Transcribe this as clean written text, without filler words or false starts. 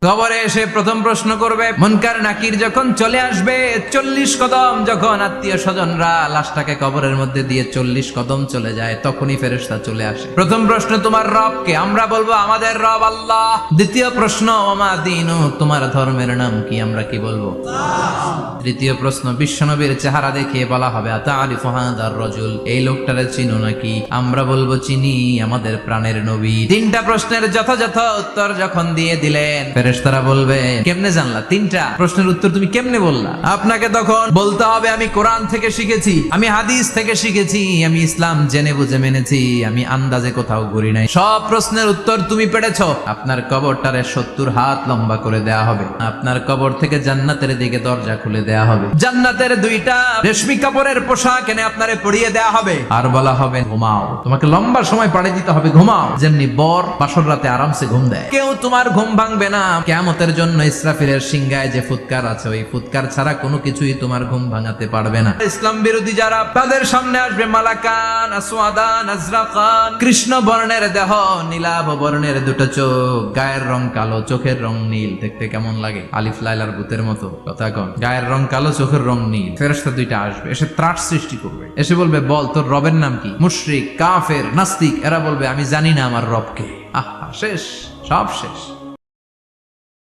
কবরে এসে প্রথম প্রশ্ন করবে, মুনকার নাকির যখন চলে আসবে 40 কদম, যখন আত্মীয় স্বজনরা লাশটাকে কবরের মধ্যে দিয়ে 40 কদম চলে যায়, তখনই ফেরেশতা চলে আসে। প্রথম প্রশ্ন, তোমার রব কে? আমরা বলবো আমাদের রব আল্লাহ। দ্বিতীয় প্রশ্ন, ওমা দীনু, তোমার ধর্মের নাম কি? আমরা কি বলবো? তৃতীয় প্রশ্ন, বিশ্বনবীর চেহারা দেখিয়ে বলা হবে, আতারিফু হাদার রাজুল, এই লোকটারে চিনো নাকি? আমরা বলবো চিনি, আমাদের প্রাণের নবী। তিনটা প্রশ্নের যথাযথ উত্তর যখন দিয়ে দিলেন, ফেরেশতারা বলবে, কেমনে জানলা? তিনটা প্রশ্নের উত্তর তুমি কেমনে বললা? আপনাকে তখন বলতে হবে, আমি কোরআন থেকে শিখেছি, আমি হাদিস থেকে শিখেছি, আমি ইসলাম জেনে বুঝে মেনেছি, আমি আন্দাজে কোথাও ঘুরি নাই। সব প্রশ্নের উত্তর তুমি পেরেছো। আপনার কবরটারে 70 হাত লম্বা করে দেয়া হবে। আপনার কবর থেকে জান্নাতের দিকে দরজা খুলে দেয়া হবে। জান্নাতের 2টা রেশমি কাপড়ের পোশাক এনে আপনারে পরিয়ে দেয়া হবে, আর বলা হবে ঘুমাও। তোমাকে লম্বা সময় পাড়ে দিতে হবে, ঘুমাও। যেমনি বর বাসর রাতে আরামসে ঘুম দেয়, কেউ তোমার ঘুম ভাঙবে না। কিয়ামতের জন্য ইসরাফিলের সিংহায় যে ফুৎকার আছে, ওই ফুৎকার ছাড়া কোনো কিছুই তোমার ঘুম ভাঙাতে পারবে না। ইসলাম বিরোধী যারা, তাদের সামনে আসবে মালাকান আসওয়াদান আজরাকান, কৃষ্ণ বর্ণের দেহ, নীলাভ বর্ণের 2টো চোখ, গায়ের রং কালো, চোখের রং নীল। দেখতে কেমন লাগে? আলিফ লাইলার ভূতের মতো। কথা কন, গায়ের রং কালো, চোখের রং নীল। ফেরেশতা 2টা আসবে, এসে ত্রাস সৃষ্টি করবে, এসে বলবে, বল তোর রবের নাম কি? মুশরিক, কাফের, নাস্তিক এরা বলবে, আমি জানি না আমার রবকে। আহা, শেষ, সব শেষ।